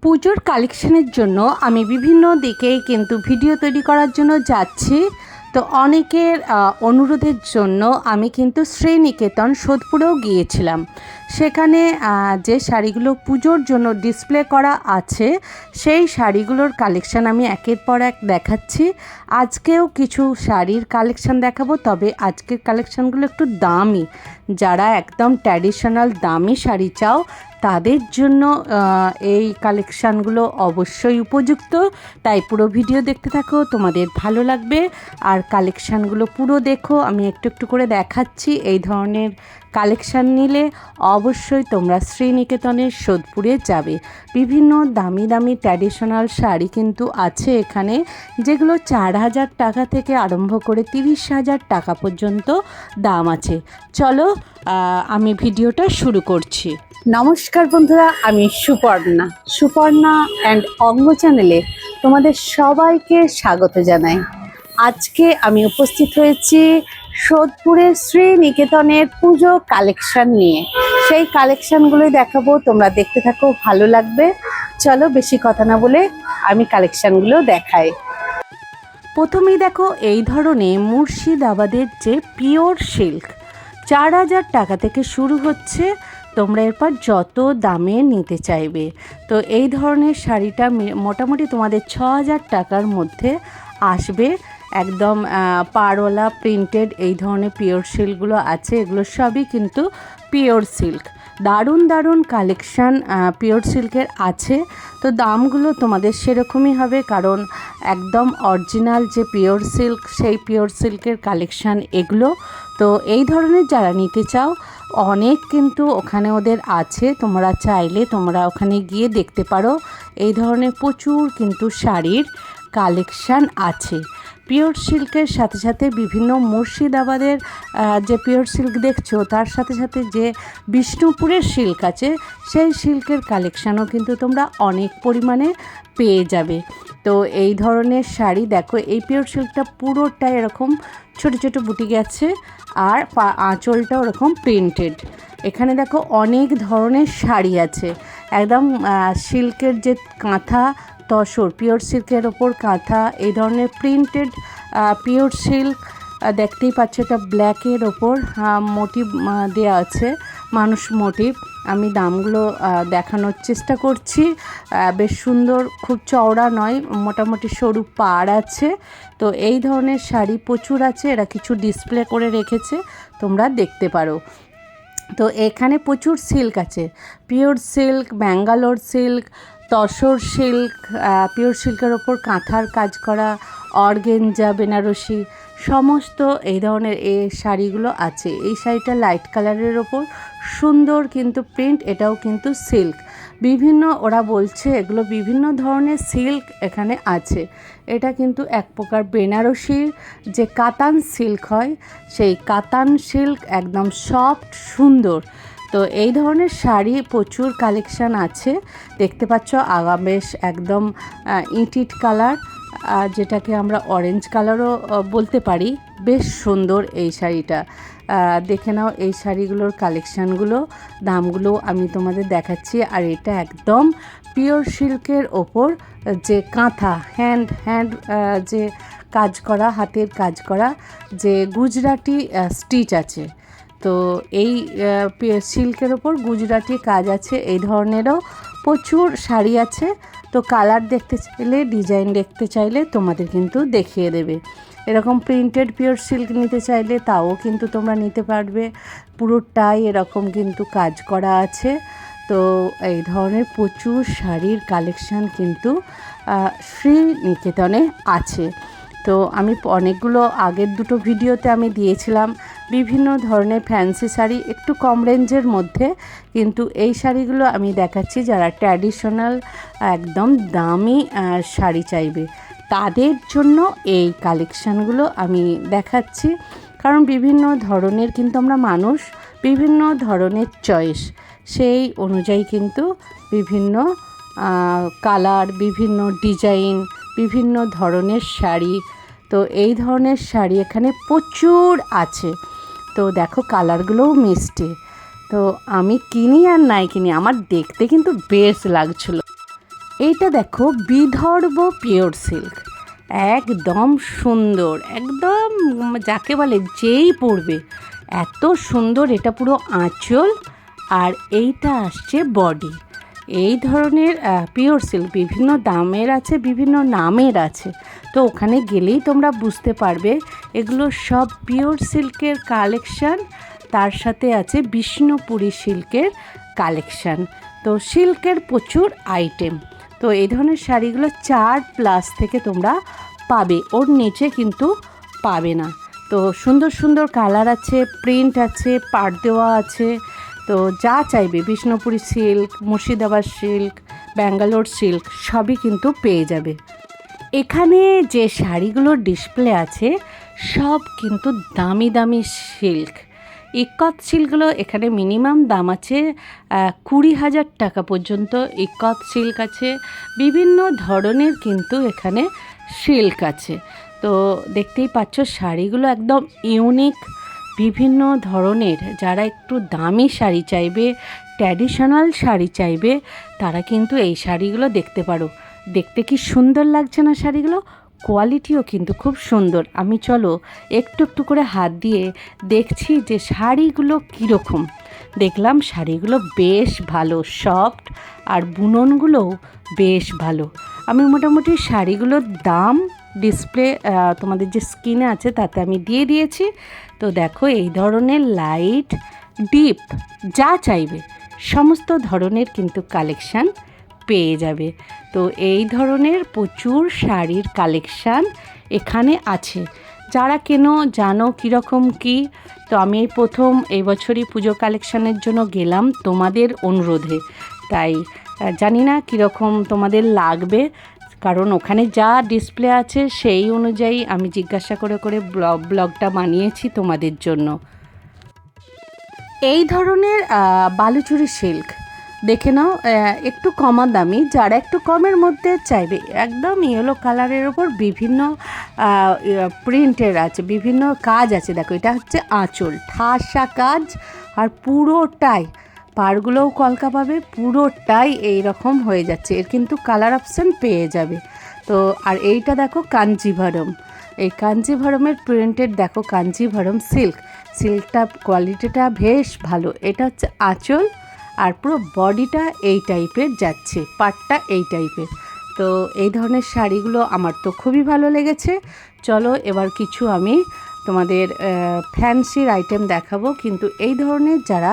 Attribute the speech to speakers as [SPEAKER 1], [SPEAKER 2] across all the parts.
[SPEAKER 1] পুজোর কালেকশনের জন্য আমি বিভিন্ন দিকেই কিন্তু ভিডিও তৈরি করার জন্য যাচ্ছি। তো অনেকের অনুরোধের জন্য আমি কিন্তু শ্রীনিকেতন সোদপুরেও গিয়েছিলাম। সেখানে যে শাড়িগুলো পুজোর জন্য ডিসপ্লে করা আছে সেই শাড়িগুলোর কালেকশান আমি একের পর এক দেখাচ্ছি। আজকেও কিছু শাড়ির কালেকশান দেখাবো, তবে আজকের কালেকশানগুলো একটু দামি। যারা একদম ট্র্যাডিশনাল দামি শাড়ি চাও তাদের জন্য এই কালেকশানগুলো অবশ্যই উপযুক্ত। তাই পুরো ভিডিও দেখতে থাকো, তোমাদের ভালো লাগবে। আর কালেকশানগুলো পুরো দেখো, আমি একটু একটু করে দেখাচ্ছি। এই ধরনের কালেকশান নিলে অবশ্যই তোমরা শ্রীনিকেতনের সোদপুরে যাবে। বিভিন্ন দামি দামি ট্র্যাডিশনাল শাড়ি কিন্তু আছে এখানে, যেগুলো 4,000 টাকা থেকে আরম্ভ করে 30,000 টাকা পর্যন্ত দাম আছে। চলো আমি ভিডিওটা শুরু করছি।
[SPEAKER 2] নমস্কার বন্ধুরা, আমি সুপর্ণা অ্যান্ড অঙ্গ চ্যানেলে তোমাদের সবাইকে স্বাগত জানাই। আজকে আমি উপস্থিত হয়েছি সোদপুরের শ্রীনিকেতনের পুজো কালেকশন নিয়ে। সেই কালেকশনগুলোই দেখাবো, তোমরা দেখতে থাকো, ভালো লাগবে। চলো বেশি কথা না বলে আমি কালেকশনগুলো দেখাই।
[SPEAKER 1] প্রথমেই দেখো, এই ধরনের মুর্শিদাবাদের যে পিওর সিল্ক 4,000 টাকা থেকে শুরু হচ্ছে। তোমরা এরপর যত দামে নিতে চাইবে। তো এই ধরনের শাড়িটা মোটামুটি তোমাদের 6,000 টাকার মধ্যে আসবে। একদম পাড়ওয়ালা প্রিন্টেড এই ধরনের পিওর সিল্কগুলো আছে। এগুলো সবই কিন্তু পিওর সিল্ক। দারুণ দারুণ কালেকশান পিওর সিল্কের আছে। তো দামগুলো তোমাদের সেরকমই হবে, কারণ একদম অরিজিনাল যে পিওর সিল্ক, সেই পিওর সিল্কের কালেকশান এগুলো। তো এই ধরনের যারা নিতে চাও, অনেক কিন্তু ওখানে ওদের আছে। তোমরা চাইলে তোমরা ওখানে গিয়ে দেখতে পারো। এই ধরনের প্রচুর কিন্তু শাড়ির কালেকশান আছে। পিওর সিল্কের সাথে সাথে বিভিন্ন মুর্শিদাবাদের যে পিওর সিল্ক দেখছো, তার সাথে সাথে যে বিষ্ণুপুরের সিল্ক আছে, সেই সিল্কের কালেকশানও কিন্তু তোমরা অনেক পরিমাণে পেয়ে যাবে। তো এই ধরনের শাড়ি দেখো, এই পিওর সিল্কটা পুরোটা এরকম ছোট ছোট বুটি গেছে, আর আঁচলটাও ওরকম প্রিন্টেড। এখানে দেখো অনেক ধরনের শাড়ি আছে। একদম সিল্কের যে কাঁথা তসর, পিওর সিল্কের ওপর কাঁথা, এই ধরনের প্রিন্টেড পিওর সিল্ক দেখতেই পাচ্ছ। এটা ব্ল্যাকের ওপর মোটিভ দেওয়া আছে, মানুষ মোটিভ। আমি দামগুলো দেখানোর চেষ্টা করছি। বেশ সুন্দর, খুব চওড়া নয়, মোটামুটি সরু পাড় আছে। তো এই ধরনের শাড়ি প্রচুর আছে। এরা কিছু ডিসপ্লে করে রেখেছে, তোমরা দেখতে পারো। তো এখানে প্রচুর সিল্ক আছে। Pure silk, Bangalore silk, tussar silk, pure সিল্কের ওপর কাঁথার কাজ করা, অর্গেঞ্জা, বেনারসি, সমস্ত এই ধরনের এই শাড়িগুলো আছে। এই শাড়িটা লাইট কালারের ওপর সুন্দর কিন্তু প্রিন্ট, এটাও কিন্তু সিল্ক। বিভিন্ন, ওরা বলছে এগুলো বিভিন্ন ধরনের সিল্ক এখানে আছে। এটা কিন্তু এক প্রকার বেনারসির যে কাতান সিল্ক হয়, সেই কাতান সিল্ক, একদম সফট সুন্দর। তো এই ধরনের শাড়ি প্রচুর কালেকশান আছে। দেখতে পাচ্ছ বেশ একদম ইটিট কালার, যেটাকে আমরা অরেঞ্জ কালারও বলতে পারি। বেশ সুন্দর এই শাড়িটা। দেখে নাও এই শাড়িগুলোর কালেকশানগুলো, দামগুলো আমি তোমাদের দেখাচ্ছি। আর এটা একদম পিওর সিল্কের ওপর যে কাঁথা, হ্যান্ড যে কাজ করা, হাতের কাজ করা, যে গুজরাটি স্টিচ আছে। তো এই সিল্কের ওপর গুজরাটি কাজ আছে। এই ধরনেরও প্রচুর শাড়ি আছে। তো কালার দেখতে চাইলে, ডিজাইন দেখতে চাইলে তোমাদের কিন্তু দেখিয়ে দেবে। এরকম প্রিন্টেড পিওর সিল্ক নিতে চাইলে তাও কিন্তু তোমরা নিতে পারবে। পুরোটাই এরকম কিন্তু কাজ করা আছে। তো এই ধরনের প্রচুর শাড়ির কালেকশান কিন্তু শ্রীনিকেতনে আছে। তো আমি অনেকগুলো আগের দুটো ভিডিওতে আমি দিয়েছিলাম বিভিন্ন ধরনের ফ্যান্সি শাড়ি, একটু কম রেঞ্জের মধ্যে। কিন্তু এই শাড়িগুলো আমি দেখাচ্ছি যারা ট্র্যাডিশনাল একদম দামি শাড়ি চাইবে, তাদের জন্য এই কালেকশানগুলো আমি দেখাচ্ছি। কারণ বিভিন্ন ধরনের কিন্তু আমরা মানুষ, বিভিন্ন ধরনের চয়েস, সেই অনুযায়ী কিন্তু বিভিন্ন কালার, বিভিন্ন ডিজাইন, বিভিন্ন ধরনের শাড়ি। তো এই ধরনের শাড়ি এখানে প্রচুর আছে। তো দেখো কালারগুলোও মিষ্টি। তো আমি কিনি আর নাই কিনি, আমার দেখতে কিন্তু বেশ লাগছিলো। এইটা দেখো বিদর্ভ পিওর সিল্ক, একদম সুন্দর, একদম যাকে বলে যেই পরবে এত সুন্দর। এটা পুরো আঁচল, আর এইটা আসছে বডি। এই ধরনের পিওর সিল্ক বিভিন্ন দামের আছে, বিভিন্ন নামের আছে, তো ওখানে গেলেই তোমরা বুঝতে পারবে। এগুলো সব পিওর সিল্কের কালেকশান, তার সাথে আছে বিষ্ণুপুরী সিল্কের কালেকশান। তো সিল্কের প্রচুর আইটেম। তো এই ধরনের শাড়িগুলো 4+ থেকে তোমরা পাবে, ওর নিচে কিন্তু পাবে না। তো সুন্দর সুন্দর কালার আছে, প্রিন্ট আছে, পাড় দেওয়া আছে। তো যা চাইবে Bishnupuri silk, Murshidabad silk, Bangalore silk সবই কিন্তু পেয়ে যাবে। এখানে যে শাড়িগুলোর ডিসপ্লে আছে সব কিন্তু দামি দামি সিল্ক। ইক্কত সিল্কগুলো এখানে মিনিমাম দাম আছে 20,000 টাকা পর্যন্ত ইক্কত সিল্ক আছে। বিভিন্ন ধরনের কিন্তু এখানে সিল্ক আছে। তো দেখতেই পাচ্ছ শাড়িগুলো একদম ইউনিক, বিভিন্ন ধরনের। যারা একটু দামি শাড়ি চাইবে, ট্র্যাডিশনাল শাড়ি চাইবে, তারা কিন্তু এই শাড়িগুলো দেখতে পারো। দেখতে কি সুন্দর লাগছে না শাড়িগুলো? কোয়ালিটিও কিন্তু খুব সুন্দর। আমি চলো একটু একটু করে হাত দিয়ে দেখছি যে শাড়িগুলো কীরকম। দেখলাম শাড়িগুলো বেশ ভালো, সফট, আর বুননগুলোও বেশ ভালো। আমি মোটামুটি শাড়িগুলোর দাম ডিসপ্লে তোমাদের যে স্ক্রিনে আছে তাতে আমি দিয়ে দিয়েছি। তো দেখো এই ধরনের লাইট, ডিপ যা চাইবে সমস্ত ধরনের কিন্তু কালেকশান পেয়ে যাবে। তো এই ধরনের প্রচুর শাড়ির কালেকশান এখানে আছে। যারা কেনো জানো কীরকম কী। তো আমি এই প্রথম এই বছরই পুজো কালেকশানের জন্য গেলাম তোমাদের অনুরোধে, তাই জানি না কীরকম তোমাদের লাগবে, কারণ ওখানে যা ডিসপ্লে আছে সেই অনুযায়ী আমি জিজ্ঞাসা করে করে ব্লগটা বানিয়েছি তোমাদের জন্য। এই ধরনের বালুচুরি সিল্ক দেখে নাও, একটু কমা দামি। যারা একটু কমের মধ্যে চাইবে, একদম ইয়েলো কালারের ওপর বিভিন্ন প্রিন্টের আছে, বিভিন্ন কাজ আছে। দেখো এটা হচ্ছে আঁচল, ঠাসা কাজ, আর পুরোটাই পাড়গুলোও কলকা পাবে, পুরোটাই এই রকম হয়ে যাচ্ছে। এর কিন্তু কালার অপশান পেয়ে যাবে। তো আর এইটা দেখো কাঞ্জিভারম, এই কাঞ্জিভারমের প্রিন্টেড দেখো, কাঞ্জিভারম সিল্কটা কোয়ালিটিটা বেশ ভালো। এটা হচ্ছে আঁচল, আর পুরো বডিটা এই টাইপের যাচ্ছে, পাটটা এই টাইপের। তো এই ধরনের শাড়িগুলো আমার তো খুবই ভালো লেগেছে। চলো এবার কিছু আমি তোমাদের ফ্যান্সির আইটেম দেখাবো। কিন্তু এই ধরনের যারা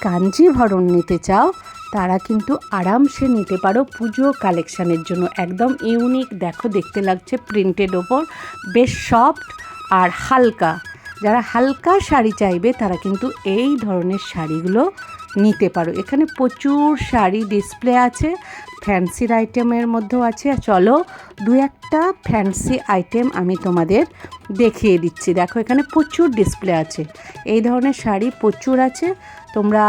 [SPEAKER 1] কাঞ্জিভরম নিতে চাও তারা কিন্তু আরামসে নিতে পারো পুজো কালেকশানের জন্য। একদম ইউনিক, দেখো দেখতে লাগছে প্রিন্টেড ওপর, বেশ সফট আর হালকা। যারা হালকা শাড়ি চাইবে তারা কিন্তু এই ধরনের শাড়িগুলো নিতে পারো। এখানে প্রচুর শাড়ি ডিসপ্লে আছে, ফ্যান্সির আইটেমের মধ্যেও আছে। চলো দু একটা ফ্যান্সি আইটেম আমি তোমাদের দেখিয়ে দিচ্ছি। দেখো এখানে প্রচুর ডিসপ্লে আছে, এই ধরনের শাড়ি প্রচুর আছে। তোমরা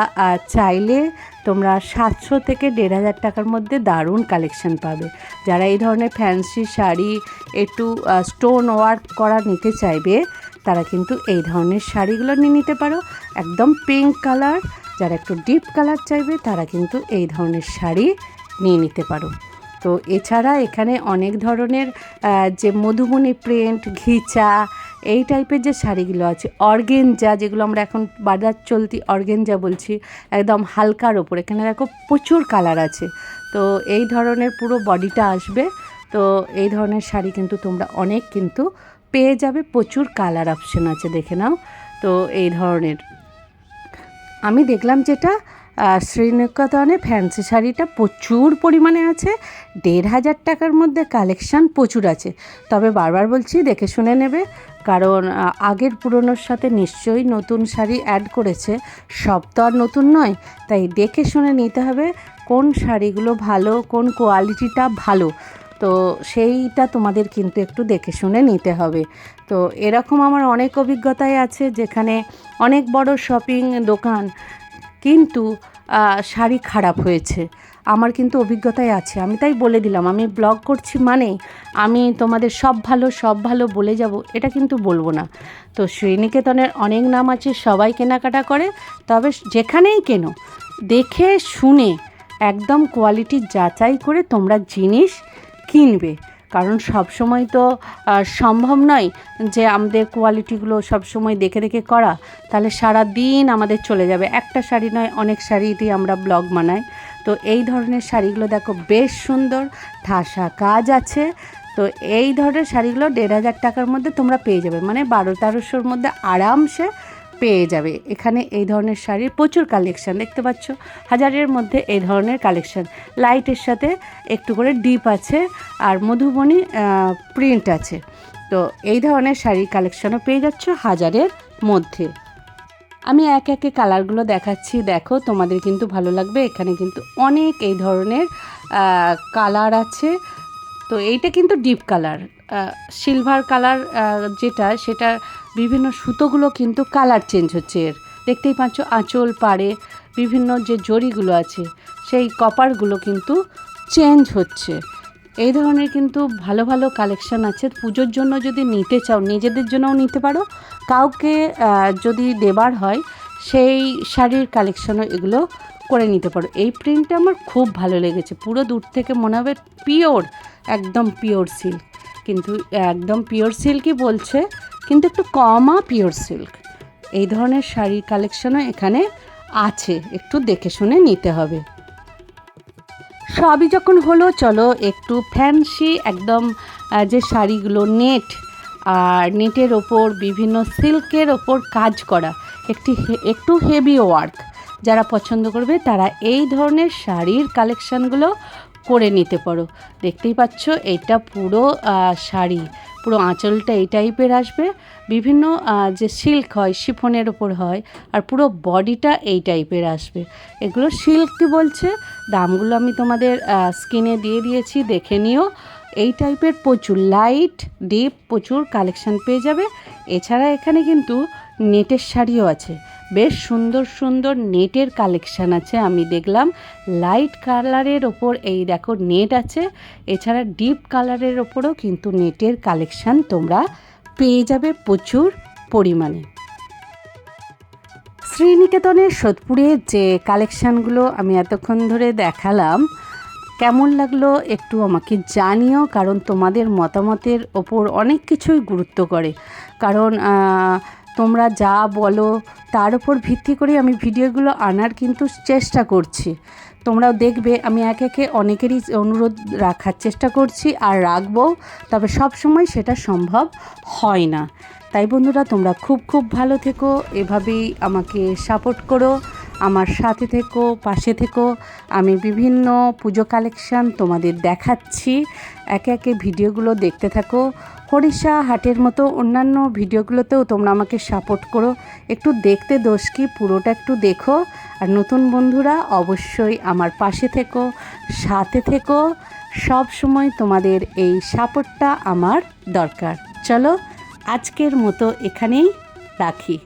[SPEAKER 1] চাইলে তোমরা 700 থেকে 1,500 টাকার মধ্যে দারুণ কালেকশন পাবে। যারা এই ধরনের ফ্যান্সি শাড়ি একটু স্টোন ওয়ার্ক করা নিতে চাইবে তারা কিন্তু এই ধরনের শাড়িগুলো নিয়ে নিতে পারো। একদম পিঙ্ক কালার, যারা একটু ডিপ কালার চাইবে তারা কিন্তু এই ধরনের শাড়ি নিয়ে নিতে পারো। তো এছাড়া এখানে অনেক ধরনের যে মধুবনী প্রিন্ট, ঘিচা, এই টাইপের যে শাড়িগুলো আছে, অর্গেঞ্জা, যেগুলো আমরা এখন বাজার চলতি অর্গেঞ্জা বলছি, একদম হালকার ওপর। এখানে দেখো প্রচুর কালার আছে। তো এই ধরনের পুরো বডিটা আসবে। তো এই ধরনের শাড়ি কিন্তু তোমরা অনেক কিন্তু পেয়ে যাবে, প্রচুর কালার অপশন আছে, দেখে নাও। তো এই ধরনের আমি দেখলাম যেটা শ্রীনিকেতনে ফ্যান্সি শাড়িটা প্রচুর পরিমাণে আছে, 1,500 টাকার মধ্যে কালেকশান প্রচুর আছে। তবে বারবার বলছি দেখে শুনে নেবে, কারণ আগের পুরনোর সাথে নিশ্চয়ই নতুন শাড়ি অ্যাড করেছে, সব তো আর নতুন নয়। তাই দেখে শুনে নিতে হবে কোন শাড়িগুলো ভালো, কোন কোয়ালিটিটা ভালো। তো সেইটা তোমাদের কিন্তু একটু দেখে শুনে নিতে হবে। তো এরকম আমার অনেক অভিজ্ঞতাই আছে, যেখানে অনেক বড় শপিং দোকান কিন্তু শাড়ি খারাপ হয়েছে। আমার কিন্তু অভিজ্ঞতাই আছে, আমি তাই বলে দিলাম। আমি ব্লগ করছি মানে আমি তোমাদের সব ভালো বলে যাব এটা কিন্তু বলবো না। তো শ্রীনিকেতনের অনেক নাম আছে, সবাই কেনাকাটা করে, তবে যেখানেই কেনো দেখে শুনে একদম কোয়ালিটি যাচাই করে তোমরা জিনিস কিনবে, কারণ সব সময় তো সম্ভব নয় যে আমাদের কোয়ালিটিগুলো সব সময় দেখে দেখে করা, তাহলে সারা দিন আমাদের চলে যাবে। একটা শাড়ি নয়, অনেক শাড়ি দিয়ে আমরা ব্লগ বানাই। তো এই ধরনের শাড়িগুলো দেখো বেশ সুন্দর, ঠাসা কাজ আছে। তো এই ধরনের শাড়িগুলো 1,500 টাকার মধ্যে তোমরা পেয়ে যাবে, মানে 1200-1300-র মধ্যে আরামসে পেয়ে যাবে। এখানে এই ধরনের শাড়ির প্রচুর কালেকশান দেখতে পাচ্ছ, 1000-এর মধ্যে এই ধরনের কালেকশান। লাইটের সাথে একটু করে ডিপ আছে আর মধুবনী প্রিন্ট আছে। তো এই ধরনের শাড়ির কালেকশানও পেয়ে যাচ্ছ 1000-এর মধ্যে। আমি এক একে কালারগুলো দেখাচ্ছি, দেখো তোমাদের কিন্তু ভালো লাগবে। এখানে কিন্তু অনেক এই ধরনের কালার আছে। তো এইটা কিন্তু ডিপ কালার, সিলভার কালার যেটা, সেটা বিভিন্ন সুতোগুলো কিন্তু কালার চেঞ্জ হচ্ছে এর, দেখতেই পাচ্ছ। আঁচল পাড়ে বিভিন্ন যে জরিগুলো আছে সেই কপারগুলো কিন্তু চেঞ্জ হচ্ছে। এই ধরনের কিন্তু ভালো ভালো কালেকশান আছে। পুজোর জন্য যদি নিতে চাও, নিজেদের জন্যও নিতে পারো, কাউকে যদি দেবার হয় সেই শাড়ির কালেকশানও এগুলো করে নিতে পারো। এই প্রিন্টটা আমার খুব ভালো লেগেছে, পুরো দূর থেকে মনে হবে পিওর, একদম পিওর সিল্ক। কিন্তু একদম পিওর সিল্কই বলছে, কিন্তু একটু কমা পিওর সিল্ক। এই ধরনের শাড়ির কালেকশানও এখানে আছে, একটু দেখে শুনে নিতে হবে। সবই যখন হলো, চলো একটু ফ্যান্সি একদম যে শাড়িগুলো নেট আর নেটের ওপর বিভিন্ন সিল্কের ওপর কাজ করা, একটু হেভি ওয়ার্ক যারা পছন্দ করবে তারা এই ধরনের শাড়ির কালেকশানগুলো করে নিতে পারো। দেখতেই পাচ্ছ এটা পুরো শাড়ি, পুরো আঁচলটা এই টাইপের আসবে, বিভিন্ন যে সিল্ক হয় শিফনের ওপর হয়, আর পুরো বডিটা এই টাইপের আসবে। এগুলো সিল্কই বলছে, দামগুলো আমি তোমাদের স্ক্রিনে দিয়ে দিয়েছি, দেখে নিও। এই টাইপের প্রচুর লাইট ডিপ প্রচুর কালেকশান পেয়ে যাবে। এছাড়া এখানে কিন্তু নেটের শাড়িও আছে, বেশ সুন্দর সুন্দর নেটের কালেকশান আছে। আমি দেখলাম লাইট কালারের ওপর এই দেখো নেট আছে, এছাড়া ডিপ কালারের ওপরও কিন্তু নেটের কালেকশান তোমরা পেয়ে যাবে প্রচুর পরিমাণে। শ্রীনিকেতনের সোদপুরের যে কালেকশানগুলো আমি এতক্ষণ ধরে দেখালাম, কেমন লাগলো একটু আমাকে জানিও, কারণ তোমাদের মতামতের ওপর অনেক কিছুই গুরুত্ব করে। কারণ তোমরা যা বলো তার উপর ভিত্তি করে আমি ভিডিওগুলো আনার কিন্তু চেষ্টা করছি। তোমরাও দেখবে আমি এক একে অনেকেরই অনুরোধ রাখার চেষ্টা করছি আর রাখবো, তবে সব সময় সেটা সম্ভব হয় না। তাই বন্ধুরা, তোমরা খুব খুব ভালো থেকো, এভাবেই আমাকে সাপোর্ট করো, আমার সাথে থেকো, পাশে থেকো। আমি বিভিন্ন পুজো কালেকশান তোমাদের দেখাচ্ছি, একে একে ভিডিওগুলো দেখতে থাকো। হরিষা হাটের মতো অন্যান্য ভিডিওগুলোতেও তোমরা আমাকে সাপোর্ট করো, একটু দেখতে দোষ কি, পুরোটা একটু দেখো। আর নতুন বন্ধুরা অবশ্যই আমার পাশে থেকো, সাথে থেকো, সব সময় তোমাদের এই সাপোর্টটা আমার দরকার। চলো আজকের মতো এখানেই রাখি।